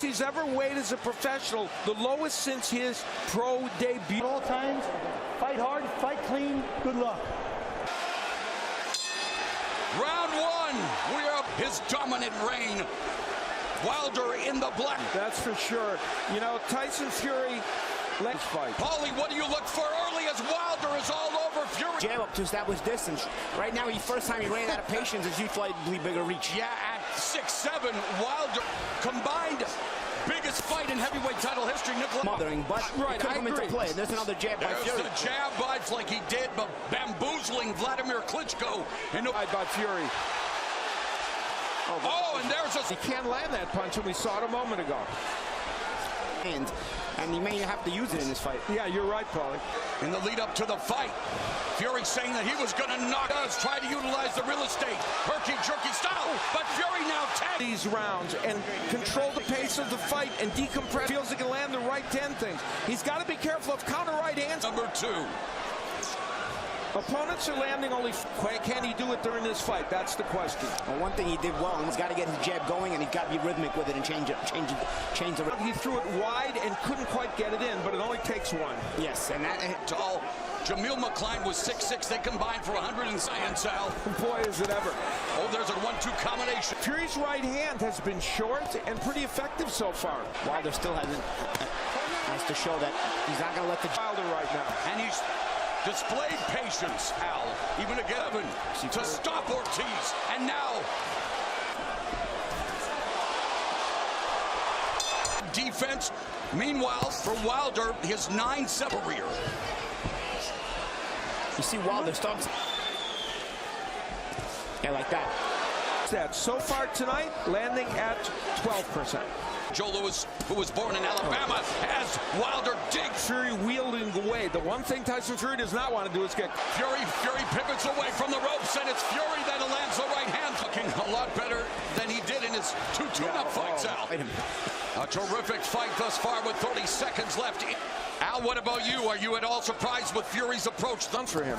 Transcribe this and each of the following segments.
he's ever weighed as a professional, the lowest since his pro debut. At all times, fight hard, fight clean, good luck. Round one, we are his dominant reign. Wilder in the black. That's for sure. You know, Tyson Fury, let's fight. Paulie, what do you look for early as Wilder is all over Fury? Jab up to establish distance. Right now, first time he ran out of patience, his usually bigger reach. Yeah, at 6'7", Wilder combined biggest fight in heavyweight title history. Mothering, but right, it could come into play. There's another jab by Fury. There's the jab bites like he did, but bamboozling Vladimir Klitschko. And by Fury. Oh, and there's a... He can't land that punch, and we saw it a moment ago. And he may have to use it in this fight. Yeah, you're right, Paulie. In the lead up to the fight, Fury saying that he was going to knock us, try to utilize the real estate, herky-jerky style, but Fury now 10 these rounds and control the pace of the fight and decompress. Feels he can land the right 10 things. He's got to be careful of counter right hands. Number 2. Opponents are landing only. Can he do it during this fight? That's the question. Well, one thing he did well, and he's got to get his jab going, and he's got to be rhythmic with it and change the. He threw it wide and couldn't quite get it in, but it only takes one. Yes, and that tall. Jamil McCline was 6'6". They combined for 100 and Sal. Boy, is it ever. Oh, there's a 1-2 combination. Fury's right hand has been short and pretty effective so far. Wilder still has to show that he's not going to let the Wilder right now. And he's displayed patience, Al, even again, to stop Ortiz. And now, defense. Meanwhile, for Wilder, his 9-7 career. You see Wilder starts. Yeah, like that. So far tonight, landing at 12%. Joe Louis, who was born in Alabama, as Wilder digs. Fury wielding away. The one thing Tyson Fury does not want to do is get... Fury pivots away from the ropes, and it's Fury that lands the right hand. Looking a lot better than he did in his 2 tune-up fights, Al. A terrific fight thus far with 30 seconds left. Al, what about you? Are you at all surprised with Fury's approach? Done for him.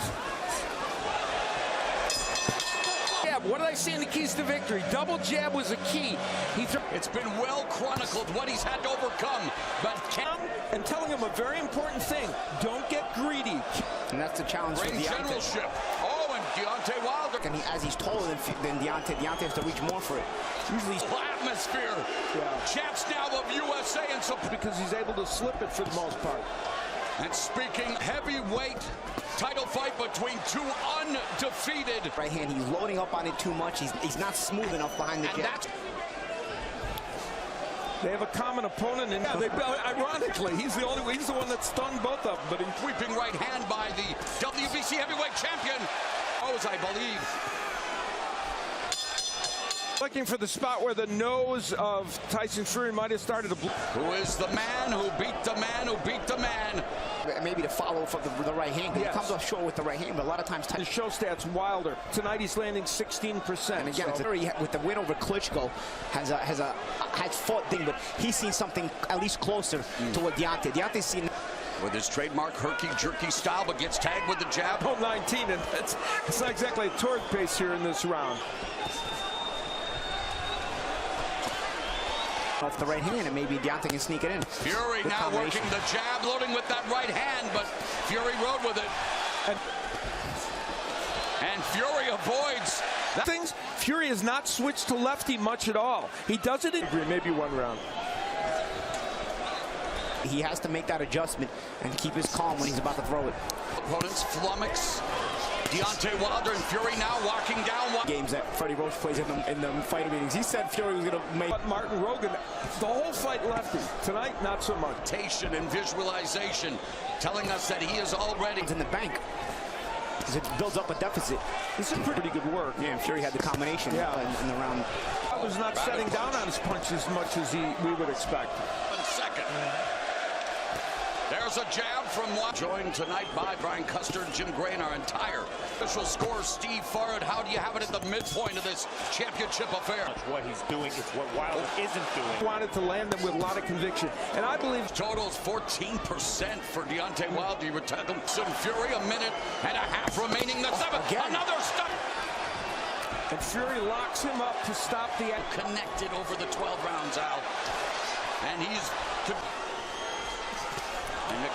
What did I say in the keys to victory? Double jab was a key. It's been well chronicled what he's had to overcome, but and telling him a very important thing: don't get greedy. And that's the challenge for Deontay. Generalship. Oh, and Deontay Wilder. And as he's taller than Deontay has to reach more for it. Usually, atmosphere. Yeah. Champs now of USA, and so because he's able to slip it for the most part. And speaking heavyweight title fight between two undefeated. Right hand, he's loading up on it too much. He's not smooth enough behind the jab. They have a common opponent, and ironically, he's the one that stunned both of them. But he's sweeping right hand by the WBC heavyweight champion, I believe. Looking for the spot where the nose of Tyson Fury might have started to bleed. Who is the man who beat the man who beat the man? Maybe to follow for the right hand. Yes. He comes up short with the right hand, but a lot of times... The show stats, Wilder. Tonight he's landing 16%. And again, Fury, with the win over Klitschko, has fought thing, but he's seen something at least closer to what Deontay's seen. With his trademark herky-jerky style, but gets tagged with the jab. 19, and it's not exactly a torrid pace here in this round. Off the right hand, and maybe Deontay can sneak it in. Fury now working the jab, loading with that right hand, but Fury rode with it. And Fury avoids that. Fury has not switched to lefty much at all. He does it in maybe one round. He has to make that adjustment and keep his calm when he's about to throw it. Opponents flummox. Deontay Wilder and Fury now walking down. Games that Freddie Roach plays in the fighter meetings. He said Fury was going to make. But Martin Rogan, the whole fight lefty. Tonight, not so much. And visualization telling us that he is already in the bank. Because it builds up a deficit. This is pretty good work. Yeah, and Fury had the combination in the round. Wilder's not setting down on his punch as much as we would expect. 1 second. There's a jab from one. Joined tonight by Brian Custer and Jim Gray and our entire official score, Steve Farrad. How do you have it at the midpoint of this championship affair? It's what he's doing. It's what Wilder isn't doing. Wanted to land them with a lot of conviction. And I believe totals 14% for Deontay Wilder. Fury, 1.5 minutes remaining. The 7th. Another stop. And Fury locks him up to stop the... Connected over the 12 rounds, Al. And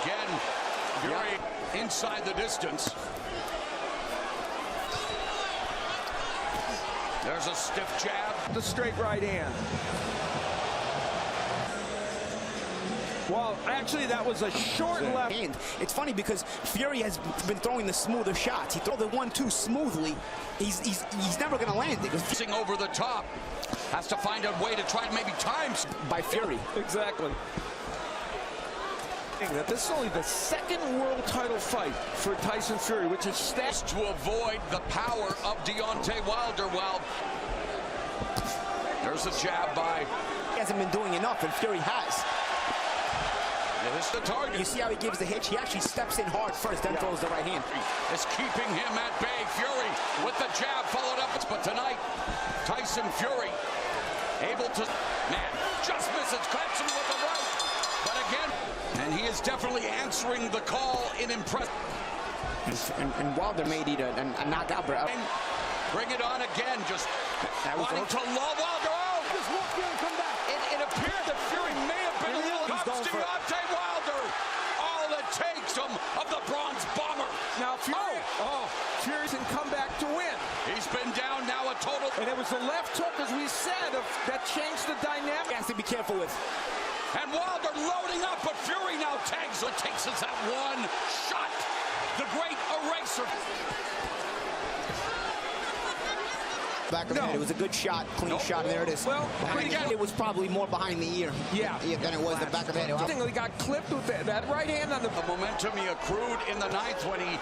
again, Fury inside the distance. There's a stiff jab. The straight right hand. Well, actually, that was a short left hand. It's funny because Fury has been throwing the smoother shots. He throws the 1-2 smoothly. He's never going to land it. Fishing over the top. Has to find a way to try to maybe time by Fury. Exactly. That this is only the second world title fight for Tyson Fury, which is stashed to avoid the power of Deontay Wilder. Well, there's a jab by. He hasn't been doing enough, and Fury has. This is the target. You see how he gives the hitch? He actually steps in hard first, then throws the right hand. Is keeping him at bay. Fury with the jab followed up. But tonight, Tyson Fury able to, just misses, claps him with the right. But again, and he is definitely answering the call in impressive. And Wilder made it a knockout. Bring it on again, just wanting to lull Wilder out. Just walk in and come back. It appeared that Fury may have been a little comes Deontay Wilder. All it takes him of the bronze bomber. Now Fury, Fury can come back to win. He's been down now a total. And it was the left hook, as we said, that changed the dynamic. He has to be careful with. And Wilder loading up, but Fury now tags. It takes us that one shot. The great eraser. Back of the head. It was a good shot, clean shot, and there it is. Well, it was probably more behind the ear. Yeah. Than it was the back of the head. I think he got clipped with that right hand on the momentum he accrued in the ninth when he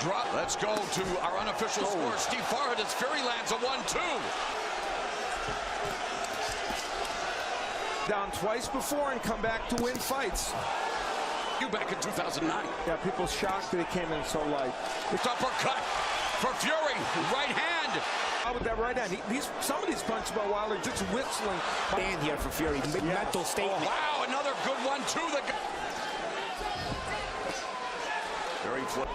dropped. Let's go to our unofficial score. Steve Farhad as Fury lands a 1-2. Down twice before and come back to win fights. You back in 2009. Yeah, people shocked that he came in so light. It's uppercut for Fury. Right hand. How with that right hand? Some of these punches by Wilder just whistling. Stand here for Fury. Mental statement. Wow, another good one too. Very flip.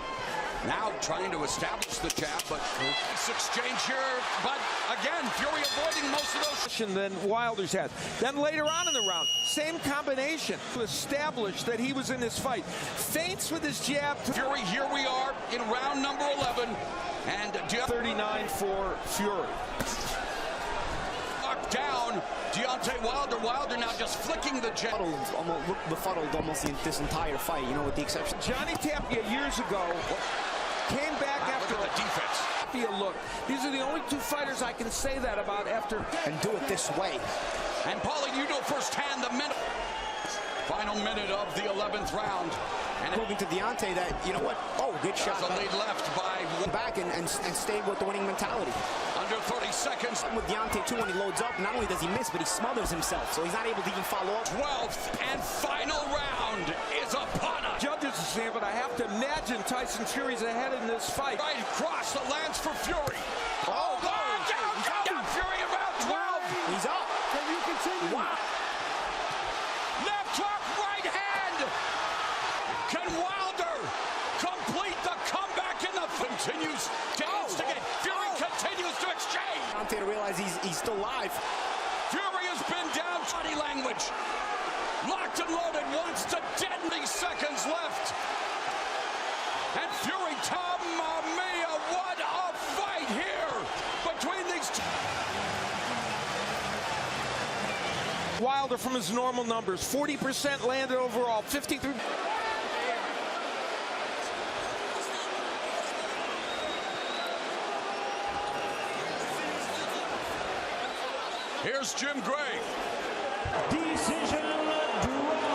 Now trying to establish the jab, but this exchange here. But again, Fury avoiding most of those. Than Wilder's had. Then later on in the round, same combination to establish that he was in this fight. Feints with his jab. Fury, here we are in round number 11. And 39 for Fury. Knocked down Deontay Wilder. Wilder now just flicking the jab. Befuddled almost this entire fight, you know, with the exception. Johnny Tapia years ago came back after the defense. Look, these are the only two fighters I can say that about after. And do it this way. And Paulie, you know firsthand the final minute of the 11th round. And proving to Deontay that, you know what? Oh, good shot. The lead left by back and stay with the winning mentality. Under 30 seconds. With Deontay, too, when he loads up, not only does he miss, but he smothers himself, so he's not able to even follow up. 12th and final round is upon us. Judges are saying, but I have to imagine Tyson Fury's ahead in this fight. Right across the lands for Fury. Oh, down Fury about 12. He's up. Can you continue? Wow. Left hook, right hand. Can Wilder complete the comeback in the continues to instigate? Fury continues to exchange. Deontay to realize he's still live. Fury has been down. Body language. Locked and loaded. Wants to 10 seconds left. And Fury, Mamma Mia, what a fight here between these two. Wilder from his normal numbers, 40% landed overall, 53. Here's Jim Gray. Decision draw.